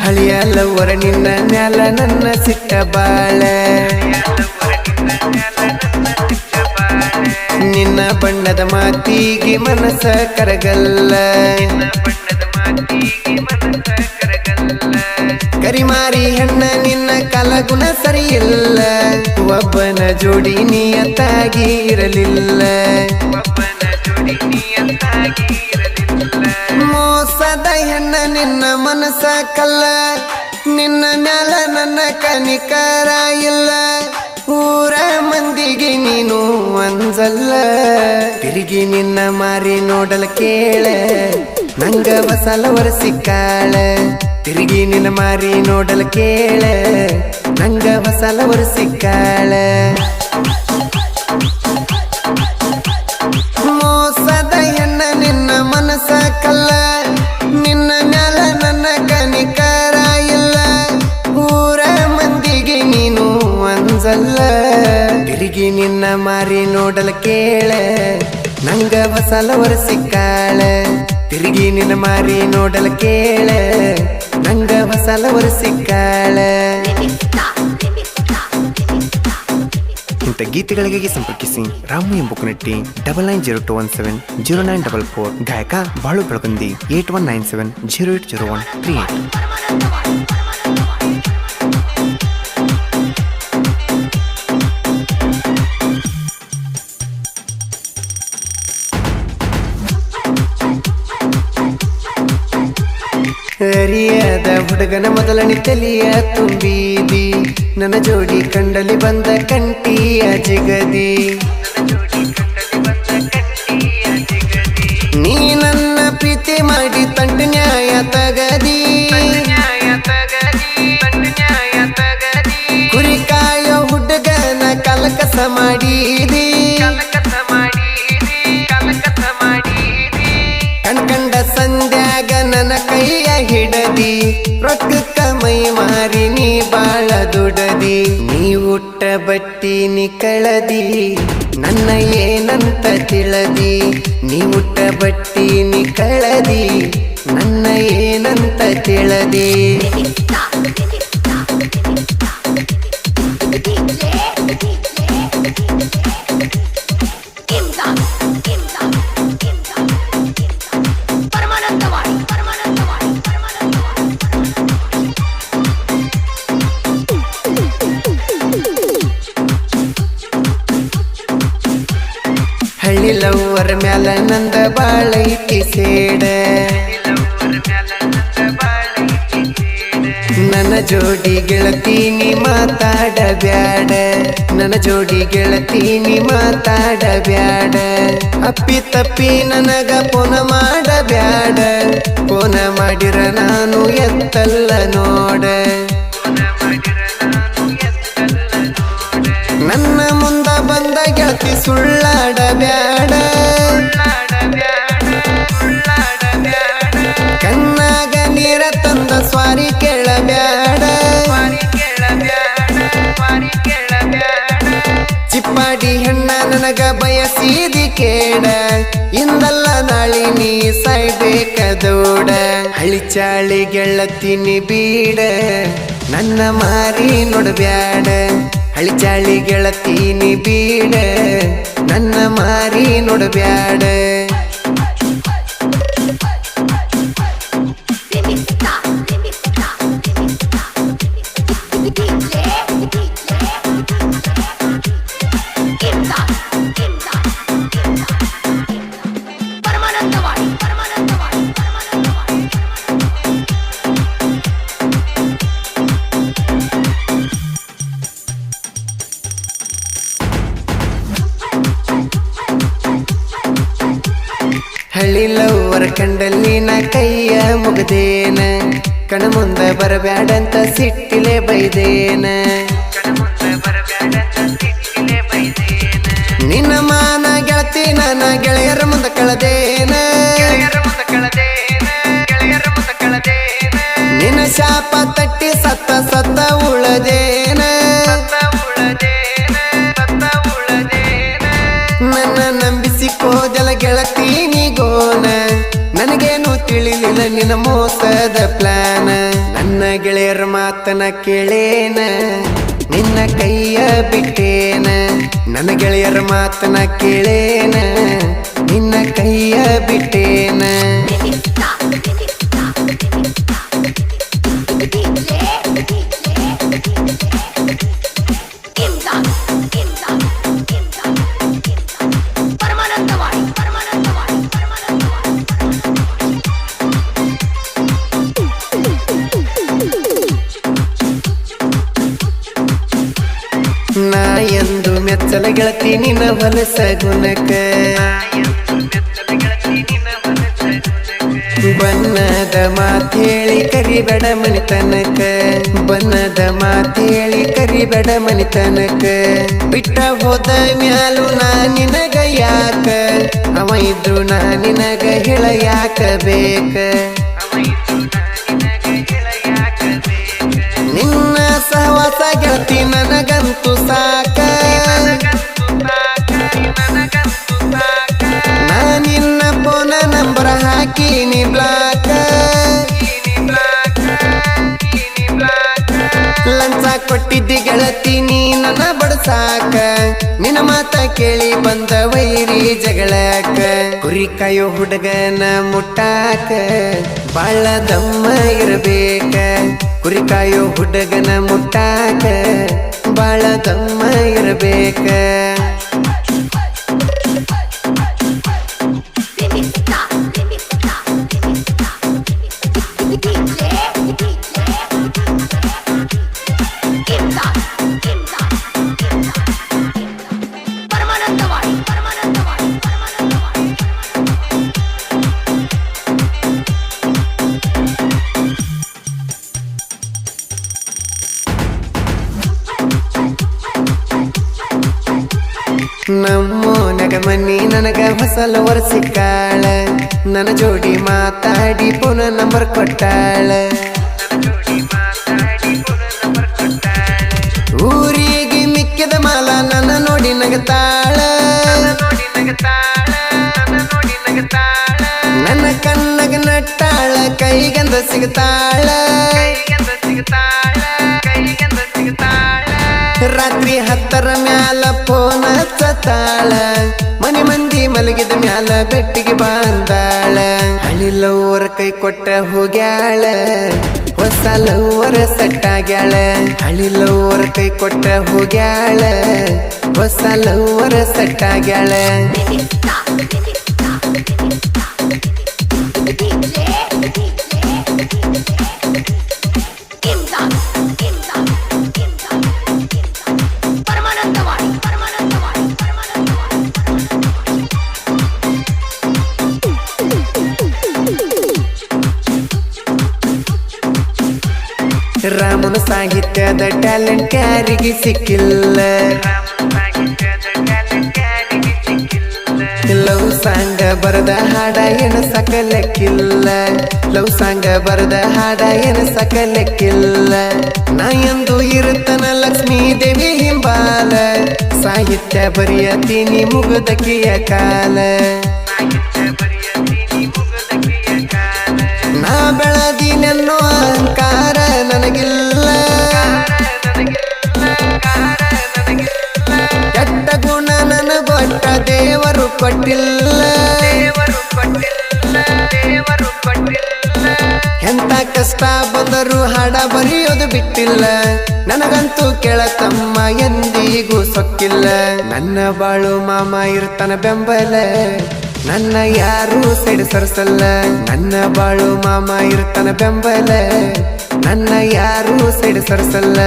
ಹಳಿಯಲ್ಲವರ ನಿನ್ನ ಮ್ಯಾಲ ನನ್ನ ಸಿಟ್ಟ ಬಾಳ ನಿನ್ನ ಬಣ್ಣದ ಮಾತಿಗೆ ಮನಸ ಕರಗಲ್ಲ ಕರಿಮಾರಿ ಹೆಣ್ಣ ನಿನ್ನ ಕಲಗುಣ ಸರಿಯಿಲ್ಲ ಒಬ್ಬನ ಜೋಡಿ ನಿಯತ್ತಾಗಿ ಇರಲಿಲ್ಲ ಮೋಸದ ಹೆಣ್ಣ ನಿನ್ನ ಮನಸ ಕಲ್ಲ ನಿನ್ನ ಮ್ಯಾಲ ನನ್ನ ಕನಿಕರ ಇಲ್ಲ ಊರ ಮಂದಿಗೆ ನೀನು ಅಂಜಲ್ಲ ತಿರುಗಿ ನಿನ್ನ ಮಾರಿ ನೋಡಲ ಕೇಳ ನಂಗ ಬಸಲವರ ಸಿಕ್ಕಾಳ ತಿರುಗಿ ನಿನ್ನ ಮಾರಿ ನೋಡಲ ಕೇಳ ನಂಗ ಬಸಲವರ ಸಿಕ್ಕಾಳ ಮೋಸದ ಹೆಣ್ಣ ನಿನ್ನ ಮನಸ ಕಲ್ಲ ನಿನ್ನ ಮ್ಯಾಲ ನನ್ನ ಕನಿಕರ ಇಲ್ಲ ಊರ ಮಂದಿಗೆ ನೀನು ಅಂಜಲ್ಲ ತಿರುಗಿ ನಿನ್ನ ಮಾರಿ ನೋಡಲ ಕೇಳ ನಂಗ ಬಸಲವರ ಸಿಕ್ಕಾಳ ತಿರುಗಿ ನಿನ್ನ ಮಾರಿ ನೋಡಲ ಕೇಳ ನಂಗ ಬಸಲವರ ಸಿಕ್ಕಾಳ ಇಂಥ ಗೀತೆಗಳಿಗಾಗಿ ಸಂಪರ್ಕಿಸಿ ರಾಮು ಎಂಬುಕನಟ್ಟಿ 9902170944 ಗಾಯಕ ಬಾಳು ಬೆಳಗುಂದಿ 8197080138. ಹರಿಯದ ಹುಡುಗನ ಮೊದಲನೇ ತಲಿಯ ತುಂಬಿದಿ ನನ್ನ ಜೋಡಿ ಕಂಡಲಿ ಬಂದ ಕಂಟಿಯ ಜಿಗದಿ ನೀ ನನ್ನ ಪ್ರೀತಿ ಮಾಡಿ ತಂಟು ನ್ಯಾಯ ತಗದಿ ಕುರಿಕಾಯ ಹುಡುಗನ ಕಲಕಸ ಮಾಡಿದಿ ಕಣ್ಕಂಡ ಸಂಧ್ಯಾಗ ನನ್ನ ಕೈಯ ಹಿಡದಿ ರೊಕ್ಕಕ್ಕ ಮೈ ಮಾರಿ ನೀ ಬಾಳ ದುಡದಿ ನೀ ಉಟ್ಟ ಬಟ್ಟಿ ನೀ ಕಳದಿ ನನ್ನ ಏನಂತ ತಿಳದಿ ನೀ ಉಟ್ಟ ಬಟ್ಟಿ ನೀ ಕಳದಿ ನನ್ನ ಏನಂತ ತಿಳದಿ ಹಳ್ಳಿಲವ್ವರ ಮ್ಯಾಲ ನಂದ ಬಾಳೈತಿ ಸೇಡ ನನ್ನ ಜೋಡಿ ಗೆಳತೀನಿ ಮಾತಾಡಬ್ಯಾಡ ನನ್ನ ಜೋಡಿ ಗೆಳತೀನಿ ಮಾತಾಡಬ್ಯಾಡ ಅಪ್ಪಿ ತಪ್ಪಿ ನನಗ ಫೋನ ಮಾಡಬ್ಯಾಡ ಫೋನ ಮಾಡಿರ ನಾನು ಎತ್ತಲ್ಲ ನೋಡ ನನ್ನ ಮುಂದ ಬಂದ ಗೆಳತಿ ಸುಳ್ಳಾಡಬ್ಯಾಡ ಕಣ್ಣಾಗ ನೀರ ತಂದ ಸ್ವಾರಿ ಕೇಳಬ್ಯಾಡ ಚಿಪ್ಪಾಡಿ ಹೆಣ್ಣ ನನಗ ಬಯಸಿದಿ ಕೇಡ ಇಂದಲ್ಲ ನಾಳಿ ನೀ ಸಾಯ್ಬೇಕದೋಡ ಹಳಿಚಾಳಿ ಗೆಳತಿನಿ ಬೀಡ ನನ್ನ ಮಾರಿ ನೋಡಬ್ಯಾಡ ಹಳಿಚಾಳಿ ಗೆಳತೀನಿ ಬೀಡ ನನ್ನ ಮಾರಿ ನೋಡಬ್ಯಾಡ ಹಳ್ಳಿಲವ್ವರ ಕಂಡಲ್ಲಿ ನಾ ಕೈಯ ಮುಗದೇನ ಕಣ ಮುಂದ ಬರಬ್ಯಾಡಂತ ಸಿಟ್ಟಿಲೆ ಬೈದೇನ ನಿನ್ನ ಮಾನ ಗೆಳತಿ ನನ್ನ ಗೆಳೆಯರ ಮುಂದ ಕಳದೇನ ನಿನ್ನ ಶಾಪ ತಟ್ಟಿ ಸತ್ತ ಸತ್ತ ಉಳದೇನ ನನ್ನ ನಂಬಿಸಿ ಕೋದಲ ಗೆಳತೀನಿ ಗೋನ ನನಗೇನು ತಿಳಿಲಿಲ್ಲ ನಿನ್ನ ನಿನ್ನ ಮೋಸದ ಪ್ಲಾನ ನನ್ನ ಗೆಳೆಯರ ಮಾತನ ಕೇಳೇನ ನಿನ್ನ ಕೈಯ ಬಿಟ್ಟೇನ ನನ್ನ ಗೆಳೆಯರ ಮಾತನ ಕೇಳೇನ ನಿನ್ನ ಕೈಯ ಬಿಟ್ಟೇನ ನಾ ಎಂದು ಮೆಚ್ಚಲ ಗೆಳತಿ ನಿನ್ನ ಹೊಲಸ ಗುಣಕ ಬಣ್ಣದ ಮಾತೇಳಿ ಕರಿಬೇಡ ಮನಿತನಕ ಬಣ್ಣದ ಮಾತೇಳಿ ಕರಿಬೇಡ ಮನಿತನಕ ಬಿಟ್ಟ ಹೋದ ಮ್ಯಾಲು ನಾ ನಿನಗ ಯಾಕ ಅವ ಇದ್ರು ನಾ ನಿನಗ ಹೇಳ ಯಾಕ ಬೇಕ ನಿನ್ನ ಸಹವಾಸ ಗೆಳತಿ ನನಗಂತೂ ಸಾಕ ನಾ ನಿನ್ನ ಫೋನ ನಂಬರ್ ಹಾಕೀನಿ ಬ್ಲಾಕ್ ಲಂಚ ಕೊಟ್ಟಿದ್ದಿ ಗೆಳತಿ ನೀ ನನ್ನ ಬಡಸಾಕ ನಿನ್ನ ಮಾತ ಕೇಳಿ ಬಂದ ವೈರಿ ಜಗಳಕ ಕುರಿ ಕಾಯೋ ಹುಡುಗನ ಮುಟ್ಟಾಕ ಬಾಳ ದಮ್ಮ ಇರಬೇಕ ಕುರಿ ಕಾಯೋ ಹುಡುಗನ ಮುಟ್ಟಾಕ ಬಾಳ ದಮ್ಮ ಇರಬೇಕ ನಮ್ಮೋನಗ ಮನಿ ನನಗ ಹೊಸಲ ವರ್ಷಿಕಾಳ ನನ್ನ ಜೋಡಿ ಮಾತಾಡಿ ಪುನ ನಂಬರ್ ಕೊಟ್ಟಾಳ ಊರಿಗೆ ಮಿಕ್ಕಿದ ಮಾಲ ನನ್ನ ನೋಡಿ ನಗತಾಳ ನನ್ನ ಕಣ್ಣಗ ನಟ್ಟಾಳ ಕೈಗಂದ ಸಿಗತಾಳ ರಾತ್ರಿ 10 ಮ್ಯಾಲ ಫೋನ್ ಹಚ್ಚತಾಳ ಮನೆ ಮಂದಿ ಮಲಗಿದ ಮ್ಯಾಲ ಬೆಟ್ಟಿಗೆ ಬಂದಾಳ ಹಳಿಲವ್ವರ ಕೈ ಕೊಟ್ಟ ಹೋಗ್ಯಾಳ ಹೊಸ ಲವ್ವರ ಸಟ್ಟಾಗ್ಯಾಳ ಹಳಿಲವ್ವರ ಕೈ ಕೊಟ್ಟ ಹೋಗ್ಯಾಳ ಹೊಸ ಲವ್ವರ ಸಟ್ಟಾಗ್ಯಾಳ ರಾಮನ ಸಾಹಿತ್ಯದ ಟ್ಯಾಲೆಂಟ್ ಯಾರಿಗೆ ಸಿಕ್ಕಿಲ್ಲ ಲವ್ ಸಾಂಗ ಬರದ ಹಾಡ ಏನು ಸಕಲಕ್ಕಿಲ್ಲ ಲವ್ ಸಾಂಗ ಬರದ ಹಾಡ ಏನು ಸಕಲಕ್ಕಿಲ್ಲ ನಾ ಎಂದು ಇರುತ್ತನ ಲಕ್ಷ್ಮೀ ದೇವಿ ಹಿಂಬಾಲ ಸಾಹಿತ್ಯ ಬರೆಯತೀನಿ ಮುಗುದಕಿಯ ಕಾಲ ನಾ ಬೆಳದಿನೆನ್ನೋ ಅಹಂಕಾರ ನನಗಿಲ್ಲ ಕೆಟ್ಟ ಗುಣ ನನಗೊಟ್ಟ ದೇವರು ಕೊಟ್ಟಿಲ್ಲ ಎಂತ ಕಷ್ಟ ಬಂದರೂ ಹಾಡ ಬರೆಯೋದು ಬಿಟ್ಟಿಲ್ಲ ನನಗಂತೂ ಕೇಳತಮ್ಮ ಎಂದಿಗೂ ಸೊಕ್ಕಿಲ್ಲ ನನ್ನ ಬಾಳು ಮಾಮ ಇರ್ತಾನ ಬೆಂಬಲ ನನ್ನ ಯಾರೂ ಸೈಡ್ ಸರಿಸಲ್ಲ ನನ್ನ ಬಾಳು ಮಾಮ ಇರ್ತಾನ ಬೆಂಬಲ ನನ್ನ ಯಾರೂ ಸೈಡ್ ಸರಿಸಲ್ಲ